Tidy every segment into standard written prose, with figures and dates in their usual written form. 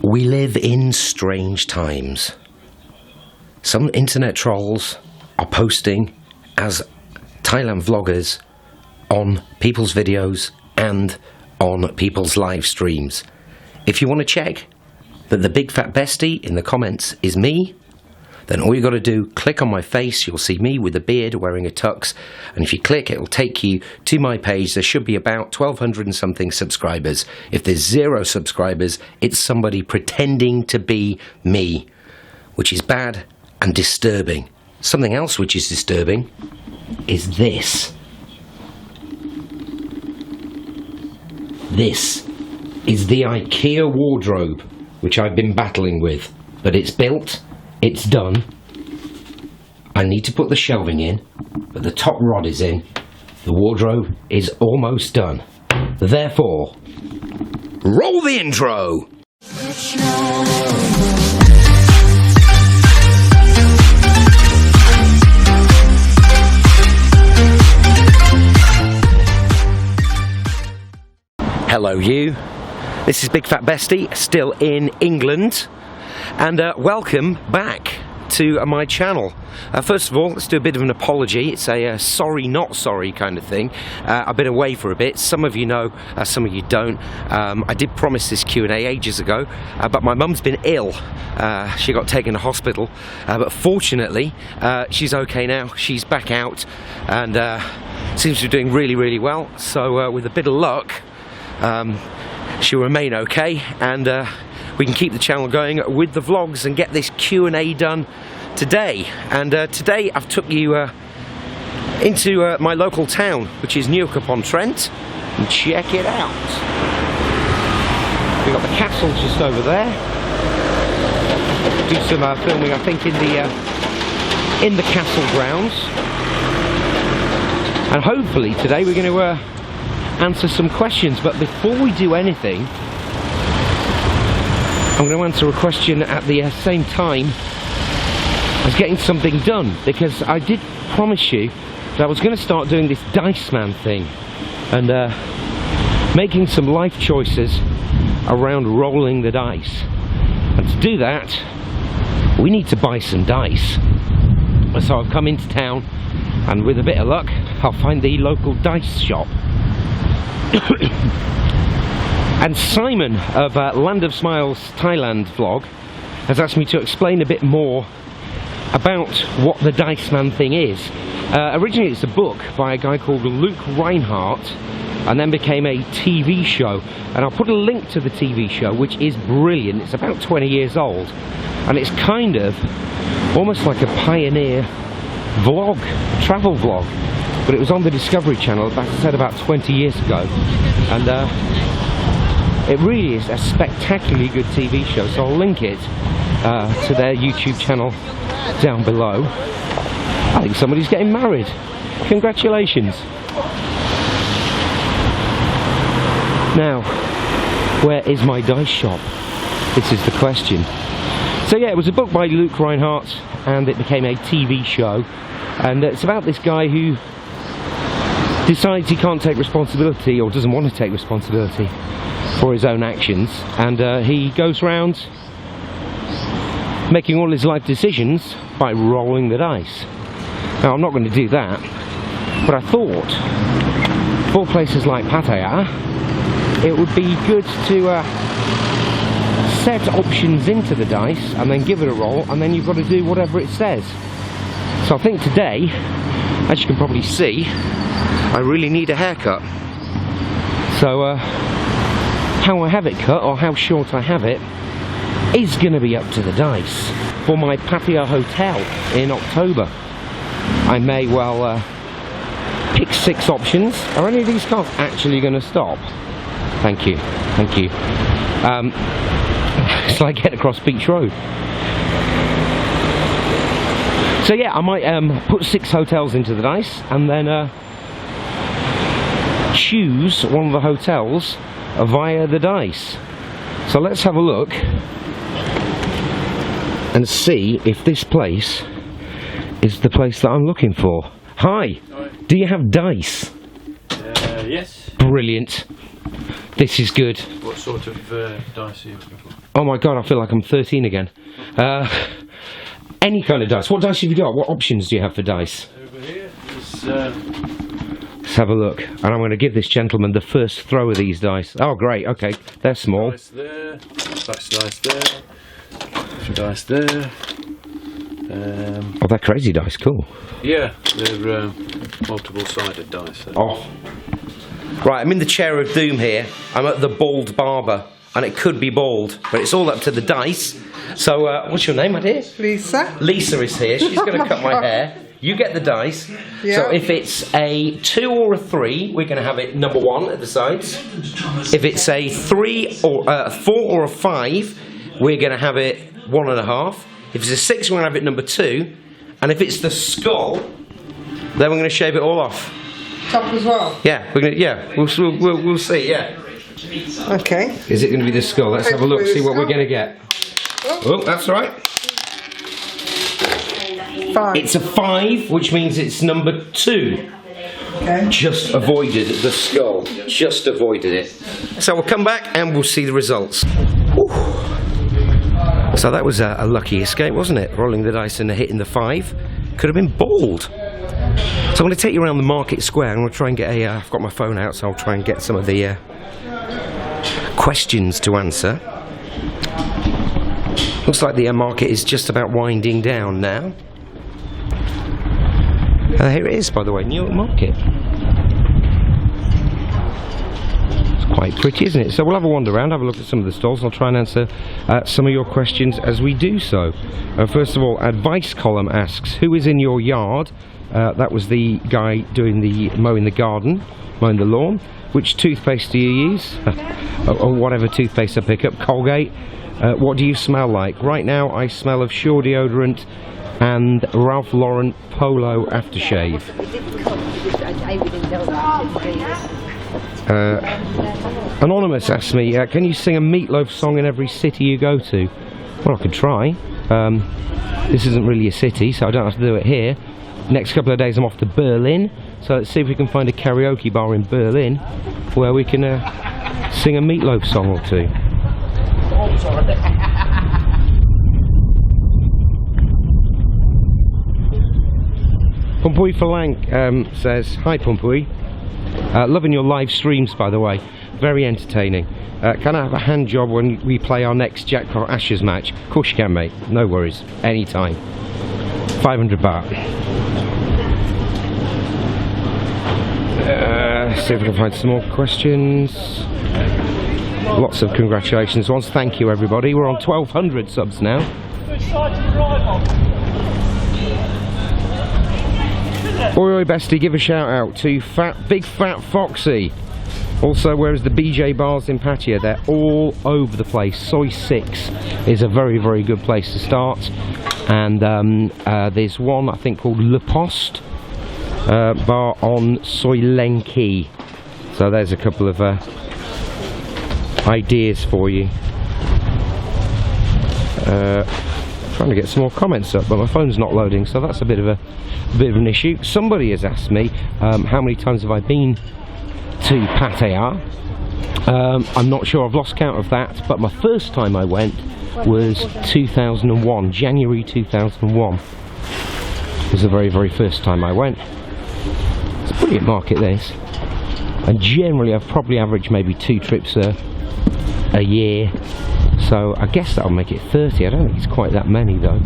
We live in strange times. Some internet trolls are posting as Thailand vloggers on people's videos and on people's live streams. If you want to check that the big fat bestie in the comments is me, then all you got to do, click on my face, you'll see me with a beard wearing a tux, and if you click it'll take you to my page. There should be about 1,200 and something subscribers. If there's 0 subscribers, it's somebody pretending to be me, which is bad and disturbing. Something else which is disturbing is this. This is the IKEA wardrobe which I've been battling with, but it's built. It's done. I need to put the shelving in, but the top rod is in. The wardrobe is almost done. Therefore, roll the intro! Hello you. This is Big Fat Bestie, still in England. And welcome back to my channel. First of all, let's do a bit of an apology. It's a sorry not sorry kind of thing. I've been away for a bit. Some of you know, some of you don't. I did promise this Q&A ages ago, but my mum's been ill. She got taken to hospital, but fortunately she's okay now. She's back out and seems to be doing really well. So with a bit of luck, she'll remain okay, and we can keep the channel going with the vlogs and get this Q&A done today. And today I've took you into my local town, which is Newark-upon-Trent, and check it out. We've got the castle just over there. Do some filming, I think, in the castle grounds. And hopefully today we're going to answer some questions. But before we do anything, I'm going to answer a question at the same time as getting something done, because I did promise you that I was going to start doing this Dice Man thing and making some life choices around rolling the dice. And to do that, we need to buy some dice. So I've come into town, and with a bit of luck, I'll find the local dice shop. And Simon of Land of Smiles Thailand vlog has asked me to explain a bit more about what the Dice Man thing is. Originally it's a book by a guy called Luke Reinhardt, and then became a TV show. And I'll put a link to the TV show, which is brilliant. It's about 20 years old, and it's kind of almost like a pioneer vlog, travel vlog. But it was on the Discovery Channel, as I said, about 20 years ago. And it really is a spectacularly good TV show, so I'll link it to their YouTube channel down below. I think somebody's getting married. Congratulations. Now, where is my dice shop? This is the question. So yeah, it was a book by Luke Reinhardt, and it became a TV show. And it's about this guy who decides he can't take responsibility, or doesn't want to take responsibility for his own actions, and he goes around making all his life decisions by rolling the dice. Now I'm not going to do that, but I thought for places like Pattaya it would be good to set options into the dice and then give it a roll, and then you've got to do whatever it says. So I think today, as you can probably see, I really need a haircut. So how I have it cut, or how short I have it, is going to be up to the dice. For my Pattaya hotel in October, I may well pick 6 options. Are any of these cars actually going to stop? Thank you, thank you. It's like getting across Beach Road. So yeah, I might put 6 hotels into the dice, and then choose one of the hotels via the dice. So let's have a look and see if this place is the place that I'm looking for. Hi. Do you have dice? Yes. Brilliant. This is good. What sort of dice are you looking for? Oh my god, I feel like I'm 13 again. Any kind of dice. What dice have you got? What options do you have for dice? Over here is... Let's have a look. And I'm going to give this gentleman the first throw of these dice. Oh great, okay. They're small. Dice there. That's dice there. Dice there. Oh, they're crazy dice, cool. Yeah, they're multiple-sided dice. Oh. Right, I'm in the chair of doom here. I'm at the Bald Barber, and it could be bald, but it's all up to the dice. So, what's your name, my dear? Lisa. Lisa is here. She's going to cut my hair. You get the dice. Yeah. So if it's a 2 or a 3, we're going to have it number 1 at the sides. If it's a 3 or a 4 or a 5, we're going to have it 1.5. If it's a 6, we're going to have it number 2. And if it's the skull, then we're going to shave it all off. Top as well. Yeah, we're gonna. Yeah, we'll see. Yeah. Okay. Is it going to be the skull? Let's have a look. See what we're going to get. Oh, that's right. 5. It's a 5, which means it's number 2. Okay. Just avoided the skull. Just avoided it. So we'll come back and we'll see the results. Whew. So that was a lucky escape, wasn't it? Rolling the dice and hitting the 5. Could have been bald. So I'm going to take you around the market square. I'm going to try and get a... I've got my phone out, so I'll try and get some of the questions to answer. Looks like the market is just about winding down now. Here it is, by the way, New York Market. It's quite pretty, isn't it? So we'll have a wander around, have a look at some of the stalls, and I'll try and answer some of your questions as we do so. First of all, Advice Column asks, who is in your yard? That was the guy doing the mowing the garden, mowing the lawn. Which toothpaste do you use? Or whatever toothpaste I pick up. Colgate. What do you smell like? Right now I smell of Sure deodorant and Ralph Lauren Polo aftershave. Anonymous asks me, can you sing a Meatloaf song in every city you go to? Well, I could try. This isn't really a city, so I don't have to do it here. Next couple of days I'm off to Berlin, so let's see if we can find a karaoke bar in Berlin where we can sing a Meatloaf song or two. Pumpui Falank says, hi Pumpui, loving your live streams by the way, very entertaining. Can I have a hand job when we play our next Jackpot Ashes match? Of course you can, mate, no worries, anytime. 500 baht. See if we can find some more questions. Lots of congratulations once, thank you everybody. We're on 1200 subs now. Oi bestie, give a shout out to Big Fat Foxy. Also, whereas the BJ bars in Pattaya, they're all over the place. Soy 6 is a very, very good place to start. And there's one I think called Le Poste bar on Soy Lenki. So there's a couple of ideas for you. Trying to get some more comments up, but my phone's not loading, so that's a bit of an issue. Somebody has asked me how many times have I been to Pattaya. I'm not sure, I've lost count of that, but my first time I went was 2001, January 2001 was the very, very first time I went. It's a brilliant market, this. And generally I've probably averaged maybe 2 trips a year, so I guess that'll make it 30. I don't think it's quite that many though.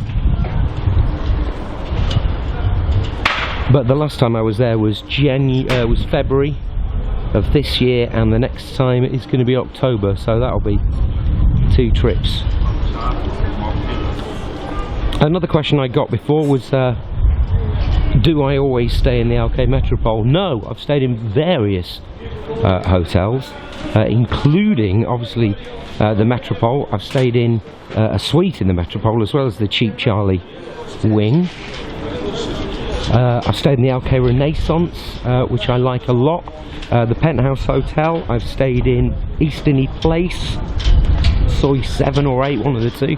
But the last time I was there was February of this year, and the next time is going to be October, so that'll be 2 trips. Another question I got before was, do I always stay in the LK Metropole? No, I've stayed in various hotels, including obviously the Metropole. I've stayed in a suite in the Metropole as well as the Cheap Charlie wing. I've stayed in the LK Renaissance, which I like a lot. The Penthouse Hotel, I've stayed in Easterney Place, Soy 7 or 8, one of the two.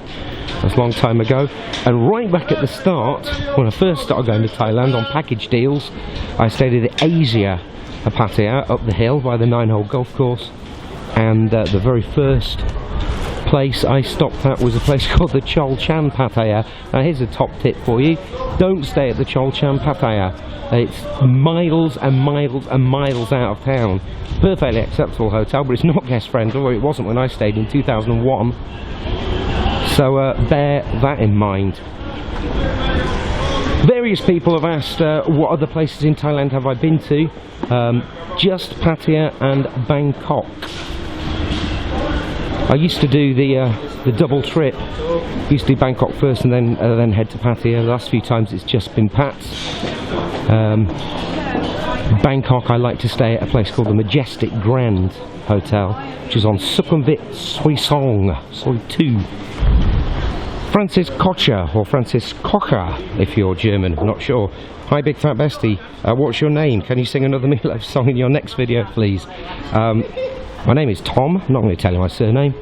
That's a long time ago. And right back at the start, when I first started going to Thailand on package deals, I stayed at the Asia Pattaya up the hill by the 9-hole golf course. and the very first place I stopped at was a place called the Cholchan Pattaya. Now here's a top tip for you: don't stay at the Cholchan Pattaya. It's miles and miles and miles out of town. Perfectly acceptable hotel, but it's not guest friendly, although it wasn't when I stayed in 2001. So bear that in mind. Various people have asked what other places in Thailand have I been to. Just Pattaya and Bangkok. I used to do the double trip. Used to do Bangkok first and then head to Pattaya. The last few times it's just been Pats. Bangkok, I like to stay at a place called the Majestic Grand Hotel, which is on Sukhumvit Soisong, Soi 2. Francis Kocher, or Francis Kocher if you're German, I'm not sure. Hi Big Fat Bestie, what's your name? Can you sing another Meatloaf song in your next video please? My name is Tom, I'm not going to tell you my surname.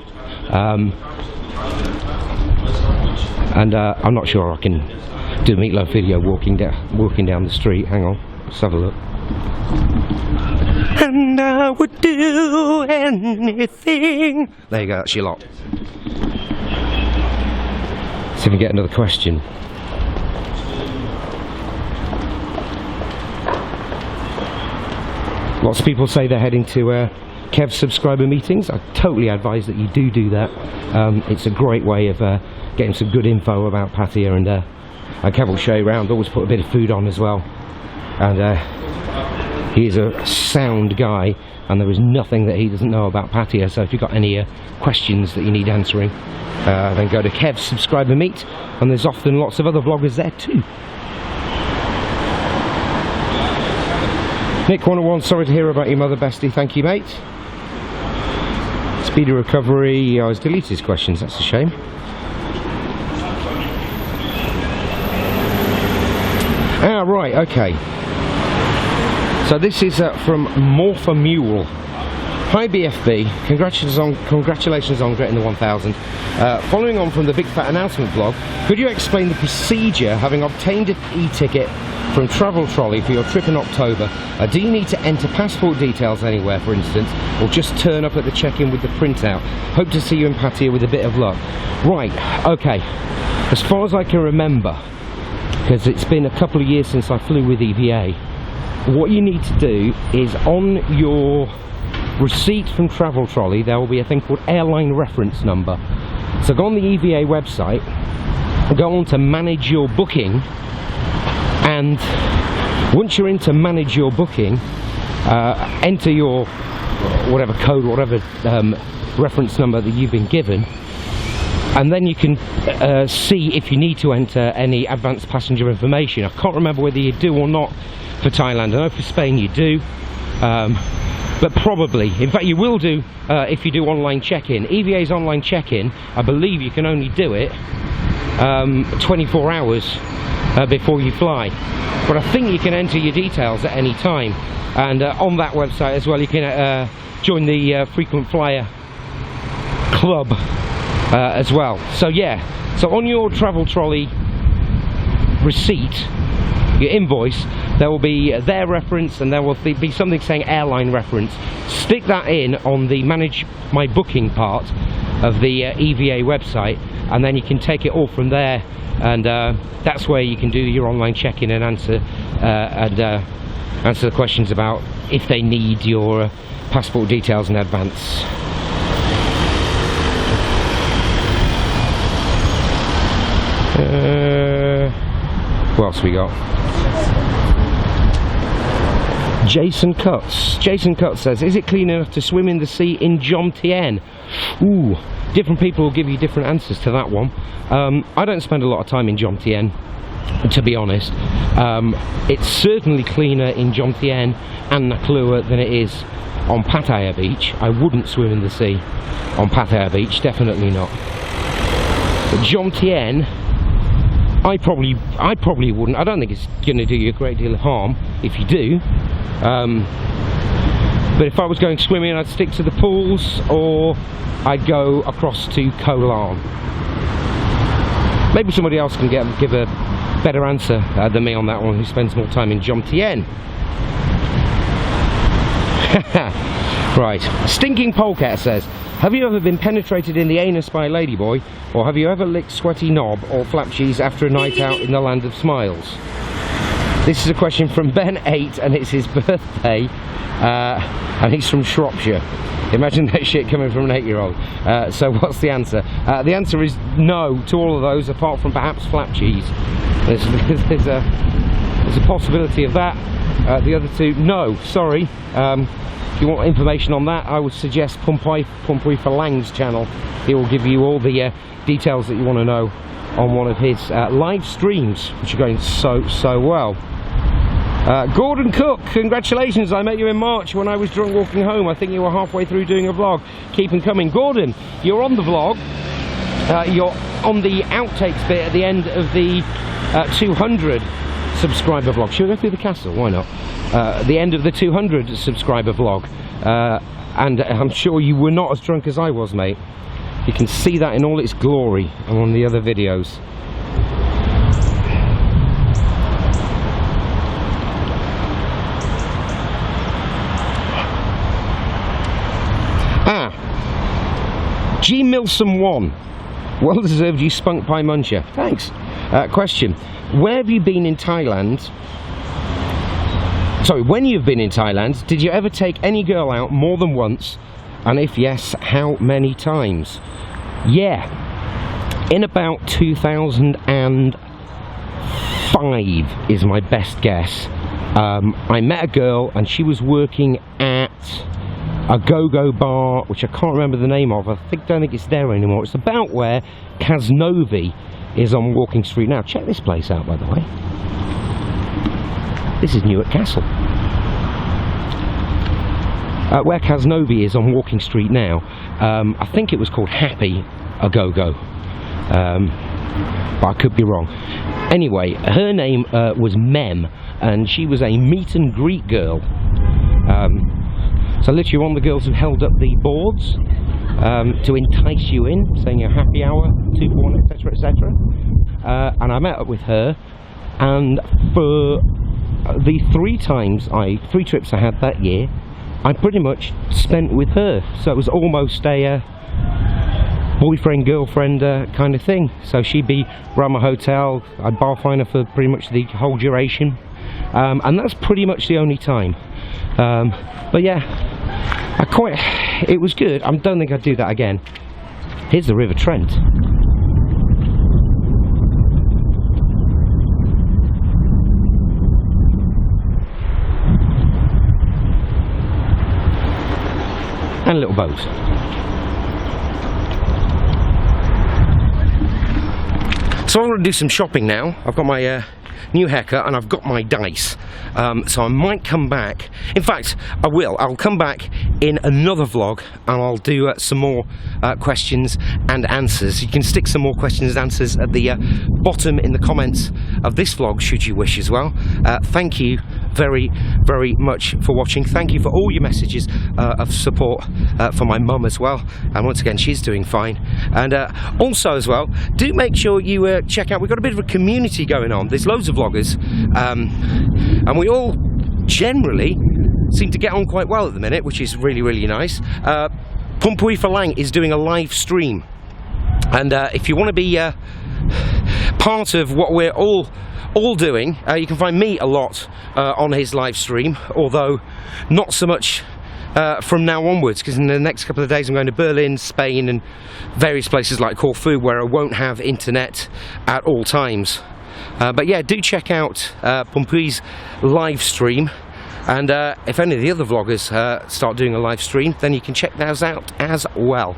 And I'm not sure I can do a Meatloaf video walking down the street. Hang on, let's have a look. And I would do anything. There you go, that's your lot. See if we can get another question. Lots of people say they're heading to Kev's subscriber meetings. I totally advise that you do that. It's a great way of getting some good info about Pattaya, and Kev will show you around. Always put a bit of food on as well. And he is a sound guy, and there is nothing that he doesn't know about Pattaya. So if you've got any questions that you need answering, then go to Kev's subscriber meet, and there's often lots of other vloggers there too. Nick 101, sorry to hear about your mother, bestie. Thank you, mate. Speedy recovery. Oh, he's deleted his questions, that's a shame. Ah, right, okay. So this is from Morpha Mule. Hi BFB, congratulations on getting the 1000. Following on from the Big Fat Announcement vlog, could you explain the procedure having obtained an e-ticket from Travel Trolley for your trip in October? Do you need to enter passport details anywhere, for instance, or just turn up at the check-in with the printout? Hope to see you in Pattaya with a bit of luck. Right, okay. As far as I can remember, because it's been a couple of years since I flew with EVA, what you need to do is on your receipt from Travel Trolley there will be a thing called airline reference number. So go on the EVA website, go on to manage your booking, and once you're into manage your booking, enter your whatever code, whatever reference number that you've been given, and then you can see if you need to enter any advanced passenger information. I can't remember whether you do or not for Thailand. I know for Spain you do, but probably, in fact you will do if you do online check-in. EVA's online check-in, I believe you can only do it 24 hours before you fly, but I think you can enter your details at any time, and on that website as well you can join the frequent flyer club as well. So yeah, so on your Travel Trolley receipt, your invoice, there will be their reference, and there will be something saying airline reference. Stick that in on the manage my booking part of the EVA website, and then you can take it all from there, and that's where you can do your online check-in and answer the questions about if they need your passport details in advance. What else we got? Jason Cuts says, is it clean enough to swim in the sea in Jomtien? Ooh, different people will give you different answers to that one. I don't spend a lot of time in Jomtien, to be honest. It's certainly cleaner in Jomtien and Naklua than it is on Pattaya Beach. I wouldn't swim in the sea on Pattaya Beach, definitely not. But Jomtien, I probably wouldn't. I don't think it's going to do you a great deal of harm if you do. But if I was going swimming, I'd stick to the pools, or I'd go across to Koh Larn. Maybe somebody else can give a better answer than me on that one, who spends more time in Jomtien. Right. Stinking Polecat says, have you ever been penetrated in the anus by a ladyboy, or have you ever licked sweaty knob or flap cheese after a night out in the land of smiles? This is a question from Ben 8, and it's his birthday, and he's from Shropshire. Imagine that shit coming from an 8-year-old. So what's the answer? The answer is no to all of those, apart from perhaps flap cheese. There's a possibility of that. The other two, no, sorry. If you want information on that, I would suggest Pumpui for Lang's channel. He will give you all the details that you want to know on one of his live streams, which are going so well. Gordon Cook, congratulations, I met you in March when I was drunk walking home. I think you were halfway through doing a vlog. Keep them coming. Gordon, you're on the vlog. You're on the outtakes bit at the end of the 200 subscriber vlog. Should we go through the castle? Why not? The end of the 200 subscriber vlog. And I'm sure you were not as drunk as I was, mate. You can see that in all its glory on one of the other videos. G. Milsom 1. Well deserved, you spunk pie muncher. Thanks. Question. Where have you been in Thailand? Sorry, when you've been in Thailand, did you ever take any girl out more than once? And if yes, how many times? Yeah. In about 2005 is my best guess. I met a girl and she was working at a go-go bar, which I can't remember the name of. I don't think it's there anymore. It's about where Casnovi is on Walking Street now. Check this place out, by the way. This is Newark Castle. Where Casnovi is on Walking Street now, I think it was called Happy a Go-Go, but I could be wrong. Anyway, her name was Mem, and she was a meet and greet girl. So literally one of the girls who held up the boards to entice you in, saying a happy hour, 2 for 1, etc, etc. And I met up with her, and for the 3 trips I had that year, I pretty much spent with her. So it was almost a boyfriend, girlfriend kind of thing. So she'd be around my hotel, I'd bar fine her for pretty much the whole duration. And that's pretty much the only time. But yeah, it was good. I don't think I'd do that again. Here's the River Trent. And a little boat. So I'm going to do some shopping now. I've got my new haircut and I've got my dice, so I might come back. In fact, I will. I'll come back in another vlog and I'll do some more questions and answers. You can stick some more questions and answers at the bottom in the comments of this vlog, should you wish as well. Thank you very much for watching. Thank you for all your messages of support for my mum as well, and once again she's doing fine. And also as well, do make sure you check out, we've got a bit of a community going on. There's loads of vloggers, and we all generally seem to get on quite well at the minute, which is really nice. Pumpui for Lang is doing a live stream, and if you want to be part of what we're all doing, you can find me a lot on his live stream, although not so much from now onwards, because in the next couple of days I'm going to Berlin, Spain and various places like Corfu where I won't have internet at all times. But yeah, do check out Pumpui's live stream, and if any of the other vloggers start doing a live stream, then you can check those out as well.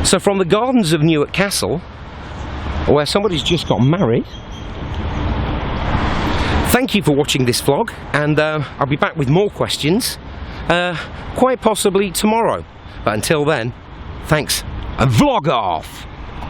So from the gardens of Newark Castle, where somebody's just got married, thank you for watching this vlog, and I'll be back with more questions quite possibly tomorrow. But until then, thanks and vlog off!